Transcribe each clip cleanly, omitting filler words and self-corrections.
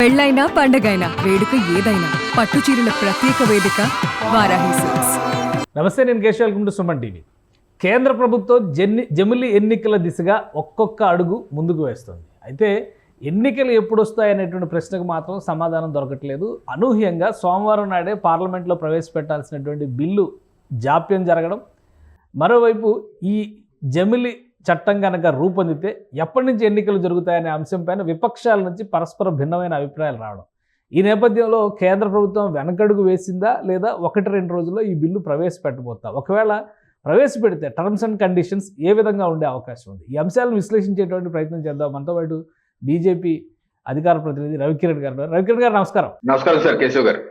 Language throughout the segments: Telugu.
పెళ్ళైనా పండగైనా వేడుక ఏదైనా పట్టు చీరల ప్రత్యేక వేదిక వారాహి సిల్క్స్. నమస్తే, నేను కేశవ్ కుంటూ సుమన్ టీవీ. కేంద్ర ప్రభుత్వం జమిలి ఎన్నికల దిశగా ఒక్కొక్క అడుగు ముందుకు వేస్తుంది. అయితే ఎన్నికలు ఎప్పుడు వస్తాయనేటువంటి ప్రశ్నకు మాత్రం సమాధానం దొరకట్లేదు. అనూహ్యంగా సోమవారం నాడే పార్లమెంట్లో ప్రవేశపెట్టాల్సినటువంటి బిల్లు జాప్యం జరగడం, మరోవైపు ఈ జమిలి చట్టం కనుక రూపొందితే ఎప్పటి నుంచి ఎన్నికలు జరుగుతాయనే అంశంపైన విపక్షాల నుంచి పరస్పర భిన్నమైన అభిప్రాయాలు రావడం. ఈ నేపథ్యంలో కేంద్ర ప్రభుత్వం వెనకడుగు వేసిందా లేదా 1-2 రోజుల్లో ఈ బిల్లు ప్రవేశపెట్టబోతా? ఒకవేళ ప్రవేశపెడితే టర్మ్స్ అండ్ కండిషన్స్ ఏ విధంగా ఉండే అవకాశం ఉంది? ఈ అంశాలను విశ్లేషించేటువంటి ప్రయత్నం చేద్దాం. మనతో పాటు బీజేపీ అధికార ప్రతినిధి రవికిరణ్ గారు. రవికిరణ్ గారు నమస్కారం. నమస్కారం సార్ కేశవ్ గారు.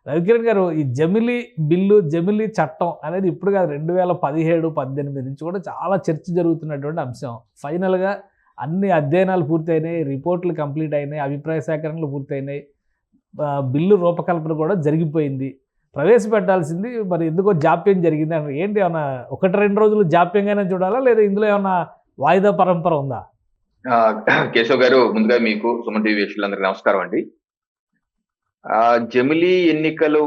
రవికిరణ్ గారు, ఈ జమిలి బిల్లు, జమిలి చట్టం అనేది ఇప్పుడు కాదు, 2017-18 నుంచి కూడా చాలా చర్చ జరుగుతున్నటువంటి అంశం. ఫైనల్గా అన్ని అధ్యయనాలు పూర్తయినాయి, రిపోర్ట్లు కంప్లీట్ అయినాయి, అభిప్రాయ సేకరణలు పూర్తయినాయి, బిల్లు రూపకల్పన కూడా జరిగిపోయింది, ప్రవేశపెట్టాల్సింది. మరి ఎందుకో జాప్యం జరిగింది అంటే ఏంటి? ఏమన్నా 1-2 రోజులు జాప్యంగానే చూడాలా, లేదా ఇందులో ఏమన్నా వాయిదా పరంపర ఉందా? కేశవ్ గారు, ముందుగా మీకు సుమన్ టీవీ వీక్షకులందరికీ నమస్కారం అండి. జమిలీ ఎన్నికలు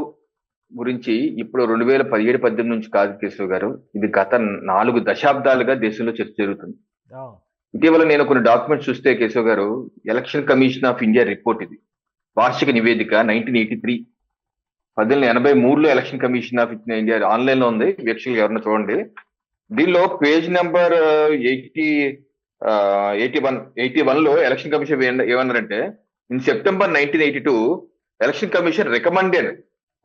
గురించి ఇప్పుడు 2017-18 నుంచి కాదు కేశవ్ గారు, ఇది గత 4 దశాబ్దాలుగా దేశంలో చర్చ జరుగుతుంది. ఇటీవల నేను కొన్ని డాక్యుమెంట్స్ చూస్తే కేశవ్ గారు, election commission of India report, ఇది వార్షిక నివేదిక 1983, 1883లో election commission of India online లో ఉంది, వీక్షకులు ఎవరన్నా చూడండి. దీనిలో పేజ్ నెంబర్ 81 లో ఎలక్షన్ కమిషన్ ఏమన్నారంటే, in September 1982 election commission recommended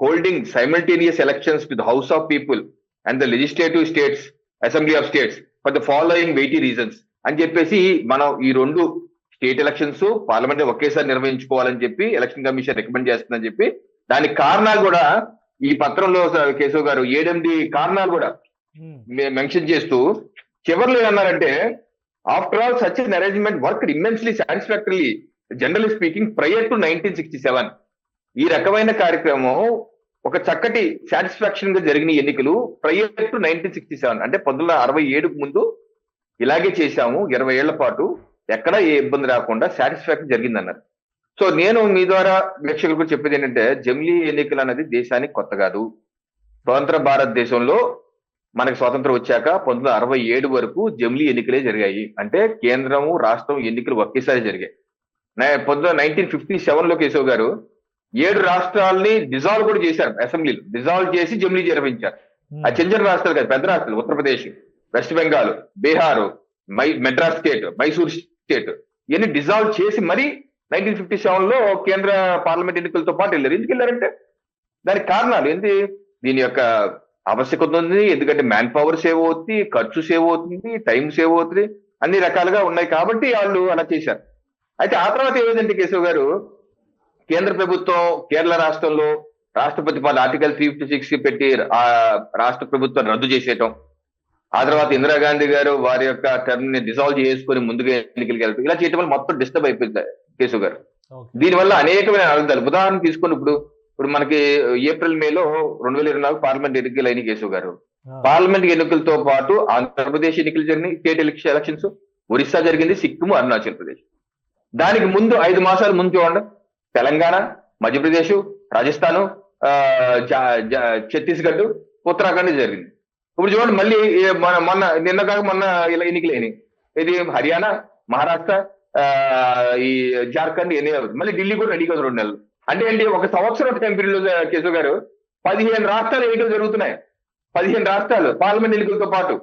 holding simultaneous elections with the House of People and the Legislative States, Assembly of States for the following weighty reasons అని చెప్పేసి, మనం ఈ 2 స్టేట్ ఎలక్షన్స్ పార్లమెంట్ ఒకేసారి నిర్వహించుకోవాలని చెప్పి ఎలక్షన్ కమిషన్ రికమెండ్ చేస్తుందని చెప్పి, దానికి కారణాలు కూడా ఈ పత్రంలో కేశవ్ గారు 7-8 కారణాలు కూడా మెన్షన్ చేస్తూ చివరిలో ఏమన్నారంటే, after all such an arrangement work immensely satisfactorily generally speaking prior to 1967. ఈ రకమైన కార్యక్రమం ఒక చక్కటి సాటిస్ఫాక్షన్ గా జరిగిన ఎన్నికలు ప్రయర్ టు 1967 అంటే 1967కు ముందు ఇలాగే చేశాము, 20 ఏళ్ల పాటు ఎక్కడా ఏ ఇబ్బంది రాకుండా సాటిస్ఫాక్షన్ జరిగిందన్నారు. సో నేను మీ ద్వారా వీక్షకులకు చెప్పేది ఏంటంటే, జమిలీ ఎన్నికలు అనేది దేశానికి కొత్త కాదు. స్వతంత్ర భారతదేశంలో మనకి స్వాతంత్రం వచ్చాక 1967 వరకు జమిలీ ఎన్నికలే జరిగాయి. అంటే కేంద్రము రాష్ట్రం ఎన్నికలు ఒకేసారి జరిగాయి. 1957లో కేశవ్ గారు 7 రాష్ట్రాలని డిజాల్వ్ కూడా చేశారు, అసెంబ్లీలో డిజాల్వ్ చేసి జమిలీ నిర్వహించారు. ఆ చిన్న చిన్న రాష్ట్రాలు కాదు, పెద్ద రాష్ట్రాలు, Uttar Pradesh, west Bengal, Bihar, Madras state, Mysore state, ఇవన్నీ డిజాల్వ్ చేసి మరి 1957లో కేంద్ర పార్లమెంట్ ఎన్నికలతో పాటు వెళ్ళారు. ఎందుకు వెళ్ళారంటే దానికి కారణాలు ఏంటి? దీని యొక్క ఆవశ్యకత ఉంది, ఎందుకంటే మ్యాన్ పవర్ సేవ్ అవుతుంది, ఖర్చు సేవ్ అవుతుంది, టైం సేవ్ అవుతుంది, అన్ని రకాలుగా ఉన్నాయి కాబట్టి వాళ్ళు అలా చేశారు. అయితే ఆ తర్వాత ఏమైందంటే కేశవ్ గారు, కేంద్ర ప్రభుత్వం కేరళ రాష్ట్రంలో రాష్ట్రపతి పాలన ఆర్టికల్ 356 పెట్టి ఆ రాష్ట్ర ప్రభుత్వం రద్దు చేసేయటం, ఆ తర్వాత ఇందిరాగాంధీ గారు వారి యొక్క టర్మ్ ని డిజాల్వ్ చేసుకుని ముందుగా ఎన్నికలకు వెళ్ళటం, ఇలా చేయటం వల్ల మొత్తం డిస్టర్బ్ అయిపోయింది కేశవ్ గారు. దీనివల్ల అనేకమైన అర్థాలు, ఉదాహరణ తీసుకొని ఇప్పుడు మనకి ఏప్రిల్ మేలో 2024 పార్లమెంట్ ఎన్నికలు అయిన కేశవ్ గారు. పార్లమెంట్ ఎన్నికలతో పాటు ఆంధ్రప్రదేశ్ ఎన్నికలు జరిగినాయి, స్టేట్ ఎలక్షన్స్, ఒరిస్సా జరిగింది, సిక్కిం, అరుణాచల్ ప్రదేశ్. దానికి ముందు 5 మాసాల ముందు చూడండి, తెలంగాణ, మధ్యప్రదేశ్, రాజస్థాన్, ఛత్తీస్గఢ్, ఉత్తరాఖండ్ జరిగింది. ఇప్పుడు చూడండి, మళ్ళీ నిన్న కాక మొన్న ఇలా ఎన్నికలు అయినాయి. ఇది హర్యానా, మహారాష్ట్ర, ఈ జార్ఖండ్ ఎన్ని, మళ్ళీ ఢిల్లీ కూడా రెడీ కదా 2 నెలలు. అంటే ఏంటి, ఒక సంవత్సరం టైం పీరియడ్ లో కేశవ్ గారు 15 రాష్ట్రాలు ఎన్నికలు జరుగుతున్నాయి. 15 రాష్ట్రాలు పార్లమెంట్ ఎన్నికలతో పాటు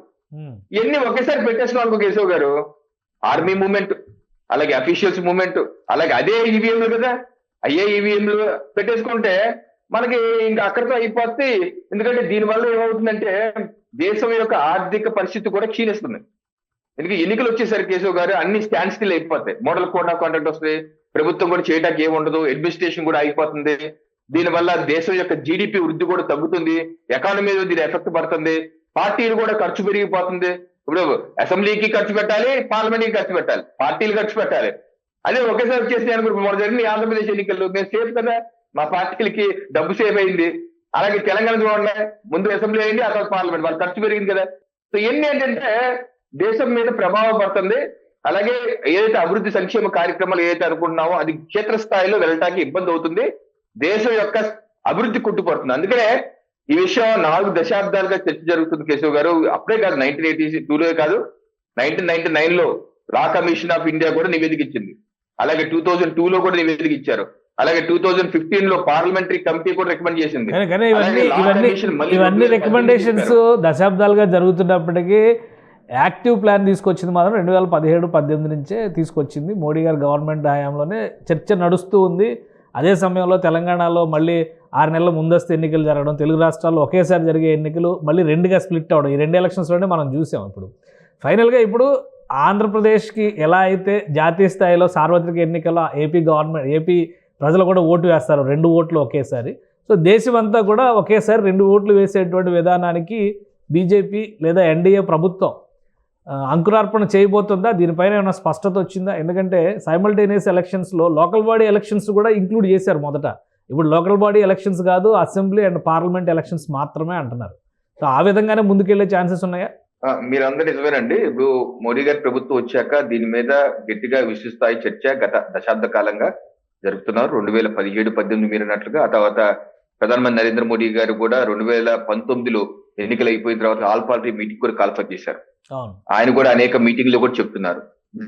ఇవన్నీ ఒకేసారి పెట్టేసిన వాళ్ళకు కేశవ్ గారు, ఆర్మీ మూవ్మెంట్, అలాగే అఫీషియల్స్ మూవ్మెంట్, అలాగే అదే ఈవీఎంలు కదా, అయ్యే ఈవీఎంలు పెట్టేసుకుంటే మనకి ఇంకా అక్కడితో అయిపోతే. ఎందుకంటే దీనివల్ల ఏమవుతుందంటే దేశం యొక్క ఆర్థిక పరిస్థితి కూడా క్షీణిస్తుంది. ఎందుకంటే ఎన్నికలు వచ్చేసరికి కేశవ్ గారు అన్ని స్టాండ్ స్టిల్ అయిపోతాయి, మోడల్ కోడ్ ఆఫ్ కాండక్ట్ వస్తుంది, ప్రభుత్వం కూడా చేయడానికి ఏముండదు, అడ్మినిస్ట్రేషన్ కూడా అయిపోతుంది. దీనివల్ల దేశం యొక్క జీడిపి వృద్ధి కూడా తగ్గుతుంది, ఎకానమీ మీద దీని ఎఫెక్ట్ పడుతుంది, పార్టీలు కూడా ఖర్చు పెరిగిపోతుంది. ఇప్పుడు అసెంబ్లీకి ఖర్చు పెట్టాలి, పార్లమెంట్ కి ఖర్చు పెట్టాలి, పార్టీలు ఖర్చు పెట్టాలి. అదే ఒకేసారి చేస్తే మన జరిగిన ఆంధ్రప్రదేశ్ ఎన్నికల్లో మేము సేఫ్ కదా, మా పార్టీలకి డబ్బు సేవ్ అయింది. అలాగే తెలంగాణ చూడండి, ముందు అసెంబ్లీ అయింది, ఆ తర్వాత పార్లమెంట్, వాళ్ళ ఖర్చు పెరిగింది కదా. సో ఇవన్నీ ఏంటంటే దేశం మీద ప్రభావం పడుతుంది. అలాగే ఏదైతే అభివృద్ధి సంక్షేమ కార్యక్రమాలు ఏదైతే అనుకుంటున్నామో అది క్షేత్రస్థాయిలో వెళ్ళడానికి ఇబ్బంది అవుతుంది, దేశం యొక్క అభివృద్ధి కుట్టుపడుతుంది. అందుకనే ఈ విషయం 4 దశాబ్దాలుగా చర్చ జరుగుతుంది కేశవ్ గారు. అప్పుడే కాదు, 1982లో కాదు, 1999లో లా కమిషన్ ఆఫ్ ఇండియా కూడా నివేదిక ఇచ్చింది. అలాగే 2002లో కూడా నివేదిక ఇచ్చారు. అలాగే 2015లో పార్లమెంటరీ కమిటీ కూడా రికమెండ్ చేసింది. కానీ ఇవన్నీ రికమెండేషన్స్ దశాబ్దాలుగా జరుగుతున్నప్పటికీ యాక్టివ్ ప్లాన్ తీసుకొచ్చింది మాత్రం 2017-18 నుంచే తీసుకొచ్చింది. మోడీ గారి గవర్నమెంట్ హయాంలోనే చర్చ నడుస్తూ ఉంది. అదే సమయంలో తెలంగాణలో మళ్ళీ 6 నెలల ముందస్తు ఎన్నికలు జరగడం, తెలుగు రాష్ట్రాల్లో ఒకేసారి జరిగే ఎన్నికలు మళ్ళీ 2గా స్ప్లిట్ అవ్వడం, ఈ 2 ఎలక్షన్స్లోనే మనం చూసాం. ఇప్పుడు ఫైనల్గా ఇప్పుడు ఆంధ్రప్రదేశ్కి ఎలా అయితే జాతీయ స్థాయిలో సార్వత్రిక ఎన్నికల్లో ఏపీ ప్రజలు కూడా ఓటు వేస్తారు, 2 ఓట్లు ఒకేసారి. సో దేశమంతా కూడా ఒకేసారి 2 ఓట్లు వేసేటువంటి విధానానికి బీజేపీ లేదా ఎన్డీఏ ప్రభుత్వం అంకురార్పణ చేయబోతుందా? దీనిపైన ఏమైనా స్పష్టత వచ్చిందా? ఎందుకంటే సైమల్టేనియస్ ఎలక్షన్స్లో లోకల్ బాడీ ఎలక్షన్స్ కూడా ఇంక్లూడ్ చేశారు మొదట. ఇప్పుడు లోకల్ బాడీ ఎలక్షన్స్ కాదు, అసెంబ్లీ అండ్ పార్లమెంట్ ఎలక్షన్స్ మాత్రమే అంటున్నారు. సో ఆ విధంగానే ముందుకెళ్లే ఛాన్సెస్ ఉన్నాయా? మీరందరూ నిజమేనండి. ఇప్పుడు మోడీ గారి ప్రభుత్వం వచ్చాక దీని మీద గట్టిగా విస్తృతస్థాయి చర్చ గత దశాబ్ద కాలంగా జరుపుతున్నారు. 2017-18 మీరినట్లుగా, ఆ తర్వాత ప్రధానమంత్రి నరేంద్ర మోడీ గారు కూడా 2019లో ఎన్నికలు అయిపోయిన తర్వాత ఆల్ పార్టీ మీటింగ్ కూడా కాల్ఫర్ చేశారు. ఆయన కూడా అనేక మీటింగ్లు కూడా చెప్తున్నారు.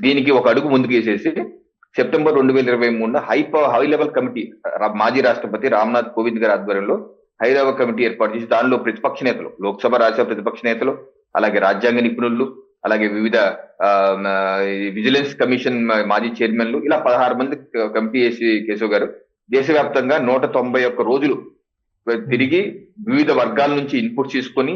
దీనికి ఒక అడుగు ముందుకు వేసేసి సెప్టెంబర్ 2023 హై లెవెల్ కమిటీ మాజీ రాష్ట్రపతి రామ్నాథ్ కోవింద్ గారి ఆధ్వర్యంలో హై లెవెల్ కమిటీ ఏర్పాటు చేసి దానిలో ప్రతిపక్ష నేతలు, లోక్సభ రాజ్యసభ ప్రతిపక్ష నేతలు, అలాగే రాజ్యాంగ నిపుణులు, అలాగే వివిధ విజిలెన్స్ కమిషన్ మాజీ చైర్మన్లు, ఇలా 16 మంది కమిటీ వేసి కేశవ్ గారు దేశవ్యాప్తంగా 191 రోజులు తిరిగి వివిధ వర్గాల నుంచి ఇన్పుట్ తీసుకొని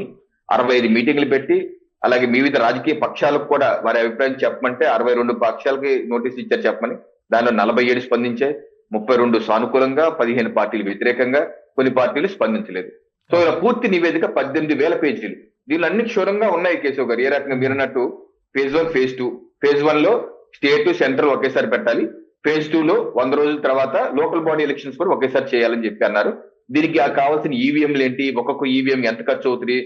65 మీటింగ్లు పెట్టి, అలాగే వివిధ రాజకీయ పక్షాలకు కూడా వారి అభిప్రాయం చెప్పమంటే 62 పక్షాలకి నోటీస్ ఇచ్చారు చెప్పమని. దానిలో 47 స్పందించాయి, 32 సానుకూలంగా, 15 పార్టీలు వ్యతిరేకంగా, కొన్ని పార్టీలు స్పందించలేదు. సో ఇలా పూర్తి నివేదిక 18,000 పేజీలు. దీనిలో అన్ని క్షుణ్ణంగా ఉన్నాయి కేశవ్ గారు. ఏ రకంగా మీరన్నట్టు ఫేజ్ 1, ఫేజ్ 2. ఫేజ్ 1లో స్టేట్ సెంట్రల్ ఒకేసారి పెట్టాలి. ఫేజ్ 2లో 100 రోజుల తర్వాత లోకల్ బాడీ ఎలక్షన్స్ కూడా ఒకేసారి చేయాలని చెప్పి అన్నారు. దీనికి కావాల్సిన ఈవీఎంలు ఏంటి, ఒక్కొక్క ఈవీఎం ఎంత ఖర్చు అవుతుంది,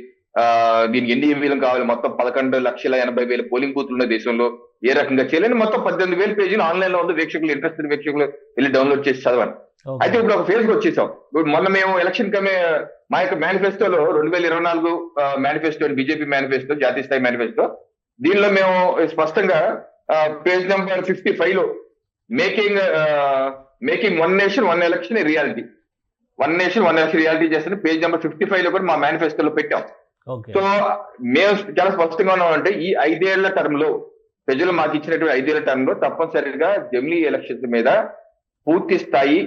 దీనికి ఎన్ని ఈవీఎం కావాలి, మొత్తం 11,80,000 పోలింగ్ బూత్లు ఉన్న దేశంలో ఏ రకంగా చేయాలని మొత్తం 18,000 పేజీలు ఆన్లైన్ లో ఉంది. వీక్షకులు, ఇంట్రెస్ట్ వీక్షకులు వెళ్ళి డౌన్లోడ్ చేసి చదవండి. అయితే ఇప్పుడు ఒక ఫేజ్ కి వచ్చేసాం. ఇప్పుడు మొన్న మేము ఎలక్షన్ మా యొక్క మేనిఫెస్టోలో 2024 మేనిఫెస్టో, బీజేపీ మేనిఫెస్టో, జాతీయ స్థాయి మేనిఫెస్టో, దీనిలో మేము స్పష్టంగా పేజ్ నెంబర్ 55 లో making one nation one election reality, one nation one election reality చేస్తే పేజ్ నెంబర్ 55 లో కూడా మా మేనిఫెస్టోలో పెట్టాం. సో మేము చాలా స్పష్టంగా ఉన్నామంటే ఈ 5 ఏళ్ల టర్మ్ లో ప్రజలు మాకు ఇచ్చినటువంటి 5 ఏళ్ల టర్మ్ లో తప్పనిసరిగా జమిలీ ఎలక్షన్స్ మీద పూర్తి స్థాయి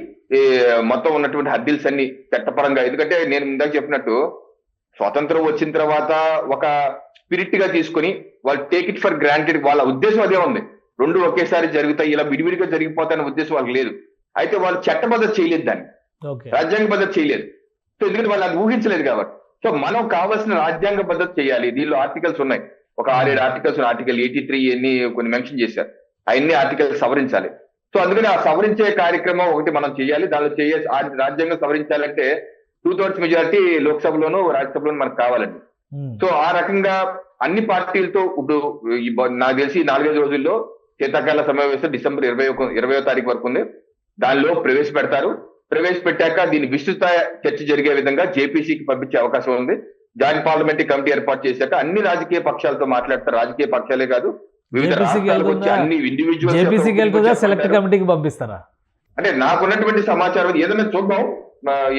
మొత్తం ఉన్నటువంటి హర్డిల్స్ అన్ని చట్టపరంగా, ఎందుకంటే నేను ఇందాక చెప్పినట్టు స్వాతంత్రం వచ్చిన తర్వాత ఒక స్పిరిట్ గా తీసుకుని వాళ్ళు టేక్ ఇట్ ఫర్ గ్రాంటెడ్, వాళ్ళ ఉద్దేశం అదే ఉంది, 2 ఒకేసారి జరుగుతాయి, ఇలా విడివిడిగా జరిగిపోతాయనే ఉద్దేశం వాళ్ళకి లేదు. అయితే వాళ్ళు చట్టబద్ధత చేయలేదు, దాన్ని రాజ్యాంగ పద్ధతి చేయలేదు. సో ఎందుకంటే వాళ్ళు అది ఊహించలేదు కాబట్టి. సో మనం కావాల్సిన రాజ్యాంగ పద్ధతి చేయాలి. దీనిలో ఆర్టికల్స్ ఉన్నాయి, ఒక 6-7 ఆర్టికల్స్, ఆర్టికల్ 83 ఎన్ని కొన్ని మెన్షన్ చేశారు, అవన్నీ ఆర్టికల్స్ సవరించాలి. సో అందుకని ఆ సవరించే కార్యక్రమం ఒకటి మనం చేయాలి. దానిలో రాజ్యాంగం సవరించాలంటే 2/3 మెజారిటీ లోక్సభలోను రాజ్యసభలోను మనకు కావాలండి. సో ఆ రకంగా అన్ని పార్టీలతో ఇప్పుడు నాకు తెలిసి 4-5 రోజుల్లో శీతాకాల సమావేశం డిసెంబర్ 20వ తారీఖు వరకు ఉంది. దానిలో ప్రవేశపెట్టాక దీని విస్తృత చర్చ జరిగే విధంగా జేపీసీకి పంపించే అవకాశం ఉంది. జాయింట్ పార్లమెంటరీ కమిటీ ఏర్పాటు చేశాక అన్ని రాజకీయ పక్షాలతో మాట్లాడతారు. రాజకీయ పక్షాలే కాదు, వివిధ రాష్ట్రాలకు వచ్చి అన్ని ఇండివిజువల్ సెలెక్ట్ కమిటీకి పంపిస్తారా అంటే నాకున్నటువంటి సమాచారం ఏదైనా చూద్దాం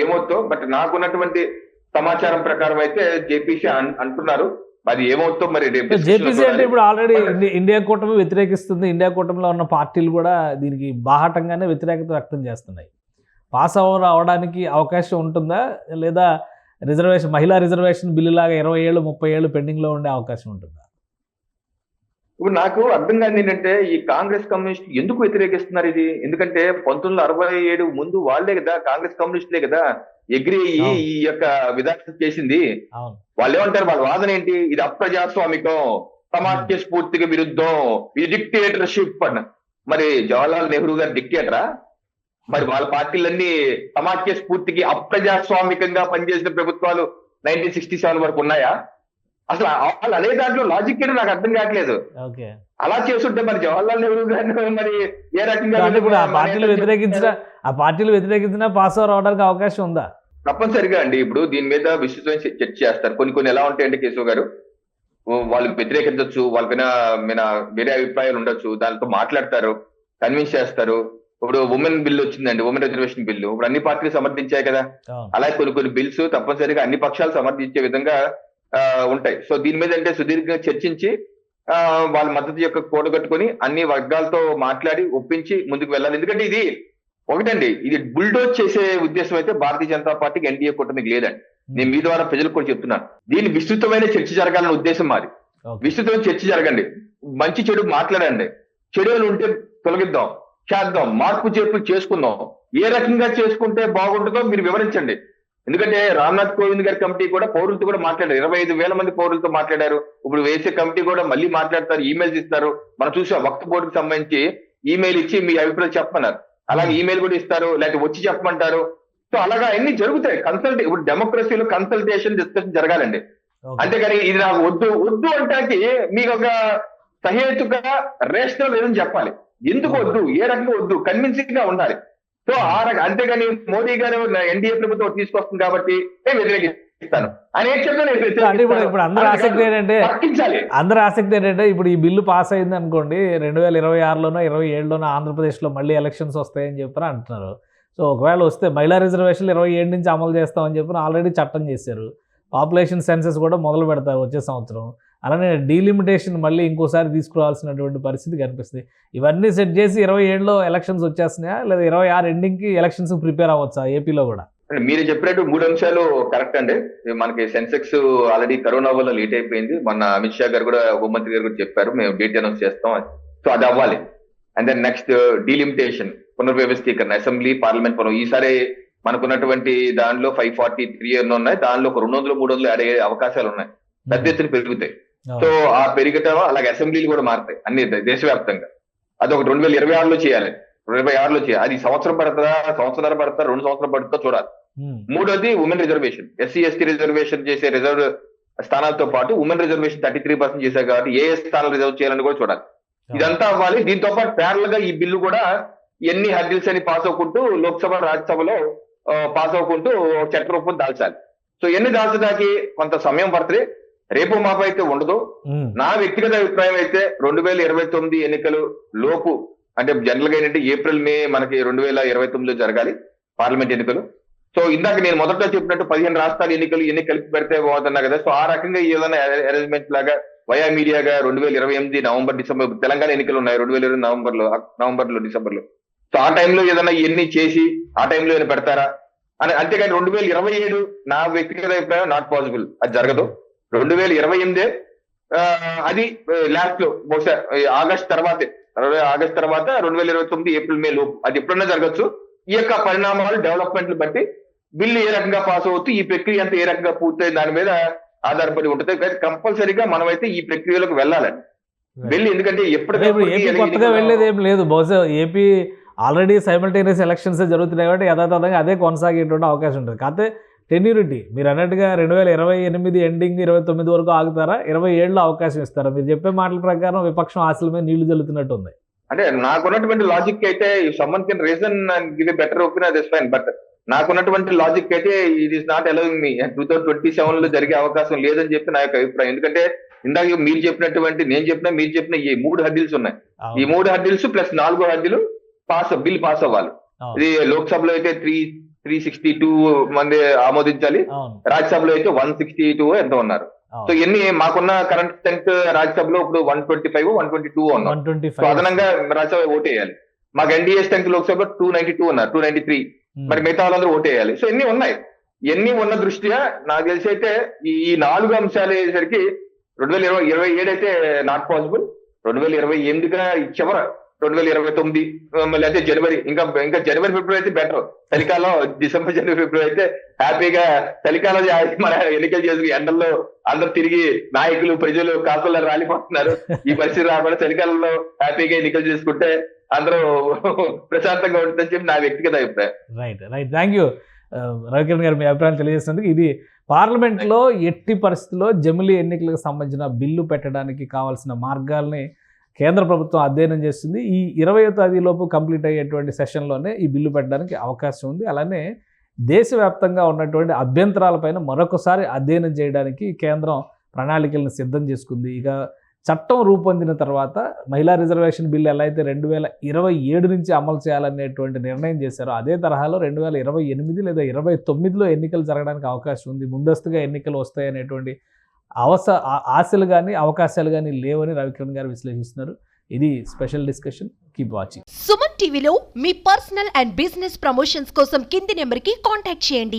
ఏమవుతుందో, బట్ నాకున్నటువంటి సమాచారం ప్రకారం అయితే జేపీసీ అంటున్నారు. అది ఏమవుతుందో మరి జేపీసీ అంటే ఇప్పుడు ఆల్రెడీ ఇండియా కూటమి వ్యతిరేకిస్తుంది. ఇండియా కూటమిలో ఉన్న పార్టీలు కూడా దీనికి బాహాటంగానే వ్యతిరేకత వ్యక్తం చేస్తున్నాయి. పాస్ అవడానికి అవకాశం ఉంటుందా, లేదా మహిళా రిజర్వేషన్ బిల్లు లాగా 20 ఏళ్ళు 30 ఏళ్ళు పెండింగ్ లో ఉండే అవకాశం ఉంటుందా? ఇప్పుడు నాకు అర్థం కాదు ఏంటంటే ఈ కాంగ్రెస్ కమ్యూనిస్ట్ ఎందుకు వ్యతిరేకిస్తున్నారు ఇది? ఎందుకంటే 1967 ముందు వాళ్ళే కదా, కాంగ్రెస్ కమ్యూనిస్టులే కదా ఎగ్రీ అయ్యి ఈ యొక్క విధానం చేసింది. వాళ్ళు ఏమంటారు, వాళ్ళ వాదన ఏంటి, ఇది అప్రజాస్వామికం, సమాఖ్య స్ఫూర్తికి విరుద్ధం, ఇది డిక్టేటర్షిప్ అన్న. మరి జవహర్లాల్ నెహ్రూ గారు డిక్టేటరా? మరి వాళ్ళ పార్టీలన్నీ సమాఖ్య స్ఫూర్తికి అప్రజాస్వామికంగా పనిచేసిన ప్రభుత్వాలు 1967 వరకు ఉన్నాయా? అసలు వాళ్ళు అనే దాంట్లో లాజిక్ ఏంటో నాకు అర్థం కావట్లేదు. ఓకే. అలా చేస్తుంటే మరి జవహర్లాల్ నెహ్రూ గారిని మరి ఏ రకంగా అంటే ఇప్పుడు ఆ మన పార్టీలు వ్యతిరేకించినా పాస్ ఓవర్ అవడానికి అవకాశం ఉందా? తప్పనిసరిగా అండి. ఇప్పుడు దీని మీద విస్తృతమైన చర్చ చేస్తారు. కొన్ని ఎలా ఉంటాయంటే కేశవ్ గారు, వాళ్ళు వ్యతిరేకించవచ్చు, వాళ్ళపైన మీద వేరే అభిప్రాయాలు ఉండొచ్చు, దానితో మాట్లాడతారు, కన్విన్స్ చేస్తారు. ఇప్పుడు ఉమెన్ బిల్ వచ్చిందండి, ఉమెన్ రిజర్వేషన్ బిల్లు ఇప్పుడు అన్ని పార్టీలు సమర్థించాయి కదా. అవును. అలాగే కొన్ని బిల్స్ తప్పనిసరిగా అన్ని పక్షాలు సమర్థించే విధంగా ఉంటాయి. సో దీని మీద అంటే సుదీర్ఘంగా చర్చించి వాళ్ళ మద్దతు యొక్క కూడగట్టుకొని అన్ని వర్గాలతో మాట్లాడి ఒప్పించి ముందుకు వెళ్ళాలి. ఎందుకంటే ఇది ఒకటండి, ఇది బుల్డోజ్ చేసే ఉద్దేశం అయితే భారతీయ జనతా పార్టీకి, ఎన్డీఏ కూటమికి లేదండి. నేను మీ ద్వారా ప్రజలకు కూడా చెప్తున్నాను, దీని విస్తృతమైన చర్చ జరగాలన్న ఉద్దేశం మాది. ఓకే. విస్తృతమైన చర్చ జరగండి, మంచి చెడు మాట్లాడండి, చెడులు ఉంటే తొలగిద్దాం, చేద్దాం, మార్పు చేర్పులు చేసుకుందాం. ఏ రకంగా చేసుకుంటే బాగుంటుందో మీరు వివరించండి. ఎందుకంటే రామ్నాథ్ కోవింద్ గారి కమిటీ కూడా పౌరులతో కూడా మాట్లాడారు, 25,000 మంది పౌరులతో మాట్లాడారు. ఇప్పుడు వేసే కమిటీ కూడా మళ్ళీ మాట్లాడతారు, ఈమెయిల్స్ ఇస్తారు. మనం చూసాం వక్ఫ్ బోర్డుకి సంబంధించి ఈమెయిల్ ఇచ్చి మీ అభిప్రాయం చెప్పమన్నారు, అలాగే ఈమెయిల్ కూడా ఇస్తారు, లేకపోతే వచ్చి చెప్పమంటారు. సో అలాగా అన్ని జరుగుతాయి. ఇప్పుడు డెమోక్రసీలో కన్సల్టేషన్, డిస్కషన్ జరగాలండి. అంతేగాని ఇది నాకు వద్దు అంటానికి మీకు ఒక సహేతుక రేషనల్ రీజన్ చెప్పాలి, ఎందుకు వద్దు, ఏ రకంగా వద్దు, కన్విన్సింగ్ గా ఉండాలి. సో అంతేగాని మోడీ గారు ఎన్డీఏ ప్రభుత్వం తీసుకొస్తుంది కాబట్టి నేను వ్యతిరేకిస్తాను అని అంటే ఇప్పుడు అందరి ఆసక్తి ఏంటంటే ఇప్పుడు ఈ బిల్లు పాస్ అయింది అనుకోండి, 2026లోనో 27లోనో ఆంధ్రప్రదేశ్లో మళ్ళీ ఎలక్షన్స్ వస్తాయని చెప్పి అంటున్నారు. సో ఒకవేళ వస్తే మహిళా రిజర్వేషన్లు 27 నుంచి అమలు చేస్తామని చెప్పి ఆల్రెడీ చట్టం చేశారు. పాపులేషన్ సెన్సస్ కూడా మొదలు పెడతారు వచ్చే సంవత్సరం. అలానే డీలిమిటేషన్ మళ్ళీ ఇంకోసారి తీసుకురావాల్సినటువంటి పరిస్థితి కనిపిస్తుంది. ఇవన్నీ సెట్ చేసి 27లో ఎలక్షన్స్ వచ్చేస్తున్నాయా, లేదా 26 ఎండింగ్కి ఎలక్షన్స్ ప్రిపేర్ అవ్వచ్చా ఏపీలో కూడా? మీరు చెప్పినట్టు 3 అంశాలు కరెక్ట్ అండి. మనకి సెన్సెక్స్ ఆల్రెడీ కరోనా వల్ల లేట్ అయిపోయింది. మొన్న అమిత్ షా గారు కూడా, హోంమంత్రి గారు కూడా చెప్పారు, మేము డేట్ అనౌన్స్ చేస్తాం. సో అది అవ్వాలి. అండ్ దెన్ నెక్స్ట్ డీలిమిటేషన్, పునర్వ్యవస్థీకరణ, అసెంబ్లీ పార్లమెంట్ పరం. ఈసారి మనకున్నటువంటి దానిలో 543 ఎన్నో ఉన్నాయి, దానిలో ఒక 200, 300 యాడ్ అయ్యే అవకాశాలు ఉన్నాయి, పెద్ద ఎత్తున పెరుగుతాయి. సో ఆ పెరిగటం, అలాగే అసెంబ్లీలు కూడా మారుతాయి అన్ని దేశవ్యాప్తంగా. అది ఒక 2026లో చేయాలి, 2026లో చేయాలి. అది సంవత్సరం పడుతుందా, సంవత్సరాలు పడుతుందా, 2 సంవత్సరాలు పడుతుందో చూడాలి. మూడోది women reservation, SC ST reservation చేసే రిజర్వ్ స్థానాలతో పాటు ఉమెన్ రిజర్వేషన్ 33% చేశారు కాబట్టి ఏ స్థానాలు రిజర్వ్ చేయాలని కూడా చూడాలి. ఇదంతా అవ్వాలి. దీంతో పాటు ప్యారల్ గా ఈ బిల్లు కూడా ఎన్ని హర్డిల్స్ అని పాస్ అవ్వకుంటూ లోక్సభ, రాజ్యసభలో పాస్ అవ్వకుంటూ చట్ట రూపం దాల్చాలి. సో ఎన్ని దాల్చడానికి కొంత సమయం పడుతుంది, రేపు మాపు అయితే ఉండదు. నా వ్యక్తిగత అభిప్రాయం అయితే 2029 ఎన్నికలు లోపు, అంటే జనరల్ గా ఏంటంటే ఏప్రిల్, మే మనకి 2029లో జరగాలి పార్లమెంట్ ఎన్నికలు. సో ఇందాక నేను మొదట్లో చెప్పినట్టు 15 రాష్ట్రాల ఎన్ని కలిపి పెడితే బాగుతున్నా కదా. సో ఆ రకంగా ఏదైనా అరేంజ్మెంట్ లాగా వయా మీడియాగా 2028 నవంబర్, డిసెంబర్ తెలంగాణ ఎన్నికలు ఉన్నాయి 2020 నవంబర్లో, డిసెంబర్లో. సో ఆ టైంలో ఏదైనా ఇవన్నీ చేసి ఆ టైంలో ఏమైనా పెడతారా అని. అంతేగాని 2027 నా వ్యక్తిగత అభిప్రాయం నాట్ పాసిబుల్, అది జరగదు. 2028 అది లాస్ట్ లో, బహుశా ఆగస్ట్ తర్వాతే, ఆగస్ట్ తర్వాత 2029 ఏప్రిల్, మే లోపు, అది ఎప్పుడన్నా జరగచ్చు. ఈ యొక్క పరిణామాలు, డెవలప్మెంట్లు బట్టి బిల్లు ఏ రకంగా పాస్ అవుతూ, ఈ ప్రక్రియ అంతా ఏ రకంగా పూర్తయి దాని మీద ఆధారపడి ఉంటుంది. కంపల్సరీగా మనమైతే ఈ ప్రక్రియలోకి వెళ్ళాలండి, వెళ్ళి. ఎందుకంటే కొత్తగా వెళ్ళేది ఏం లేదు. బహుశా ఏపీ ఆల్రెడీ సైమల్టేనియస్ ఎలక్షన్స్ జరుగుతున్నాయి కాబట్టి యథాతథంగా అదే కొనసాగేటువంటి అవకాశం ఉంటుంది. కాకపోతే టెన్యూరిటీ మీరు అన్నట్టుగా 2028 ఎండింగ్ 29 వరకు ఆగుతారా, 27లో అవకాశం ఇస్తారా? మీరు చెప్పే మాటల ప్రకారం విపక్షం ఆశల మీద నీళ్లు జల్లుతున్నట్టు ఉంది. అంటే నాకున్నటువంటి లాజిక్ అయితే someone can reason and give a better opinion, that's fine. But నాకున్నటువంటి లాజిక్ అయితే ఇట్ ఈస్ నాట్ అలౌయింగ్ మీ 2027లో జరిగే అవకాశం లేదని చెప్పి నా యొక్క అభిప్రాయం. ఎందుకంటే ఇందాక మీరు చెప్పినటువంటి, మీరు చెప్పిన ఈ 3 హర్డిల్స్ ఉన్నాయి. ఈ 3 hurdles plus 4 hurdle bill pass అవ్వాలి. ఇది లోక్సభలో అయితే 362 మంది ఆమోదించాలి, రాజ్యసభలో అయితే 162 ఎంత ఉన్నారు. సో ఎన్ని మాకున్న కరెంట్ స్ట్రెంగ్త్ రాజ్యసభలో ఇప్పుడు 125, 122 ఉన్నారు. సో అదనంగా రాజ్యసభ ఓటేయాలి. మాకు ఎన్డీఏ స్ట్రెంగ్త్ లోక్సభలో 292 ఉన్నారు, 293. మరి మిగతా వాళ్ళందరూ ఓటేయాలి. సో ఎన్ని ఉన్నాయి, ఎన్ని ఉన్న దృష్ట్యా నాకు తెలిసి అయితే ఈ 4 అంశాలు అయ్యేసరికి 2027 అయితే నాట్ పాసిబుల్. 2028 చివర 2029 లేకపోతే జనవరి, ఇంకా జనవరి, ఫిబ్రవరి అయితే బెటర్. చలికాలం డిసెంబర్, జనవరి, ఫిబ్రవరి అయితే హ్యాపీగా చలికాలం మన ఎన్నికలు చేసుకుని ఎండల్లో అందరు తిరిగి నాయకులు, ప్రజలు కాకుల్లో రాలిపోతున్నారు. ఈ పరిస్థితి రాకుండా చలికాలంలో హ్యాపీగా ఎన్నికలు చేసుకుంటే అందరూ ప్రశాంతంగా ఉంటుందని చెప్పి నా వ్యక్తిగత అభిప్రాయం. రైట్. థ్యాంక్ యూ రవికిరణ్ గారు, మీ అభిప్రాయం తెలియజేసినందుకు. ఇది పార్లమెంట్లో ఎట్టి పరిస్థితుల్లో జమిలీ ఎన్నికలకు సంబంధించిన బిల్లు పెట్టడానికి కావాల్సిన మార్గాల్ని కేంద్ర ప్రభుత్వం అధ్యయనం చేస్తుంది. ఈ 20వ తేదీలోపు కంప్లీట్ అయ్యేటువంటి సెషన్లోనే ఈ బిల్లు పెట్టడానికి అవకాశం ఉంది. అలానే దేశవ్యాప్తంగా ఉన్నటువంటి అభ్యంతరాలపైన మరొకసారి అధ్యయనం చేయడానికి కేంద్రం ప్రణాళికలను సిద్ధం చేసుకుంది. ఇక చట్టం రూపొందిన తర్వాత మహిళా రిజర్వేషన్ బిల్లు ఎలా అయితే 2027 నుంచి అమలు చేయాలనేటువంటి నిర్ణయం చేశారో అదే తరహాలో 2028 లేదా 29లో ఎన్నికలు జరగడానికి అవకాశం ఉంది. ముందస్తుగా ఎన్నికలు వస్తాయనేటువంటి ఆశలు కానీ అవకాశాలు కానీ లేవని రవికిరణ్ గారు విశ్లేషిస్తున్నారు. ఇది special discussion. Keep watching. Suman టీవీలో మీ పర్సనల్ అండ్ బిజినెస్ ప్రమోషన్స్ కోసం కింది నెంబర్కి కాంటాక్ట్ చేయండి.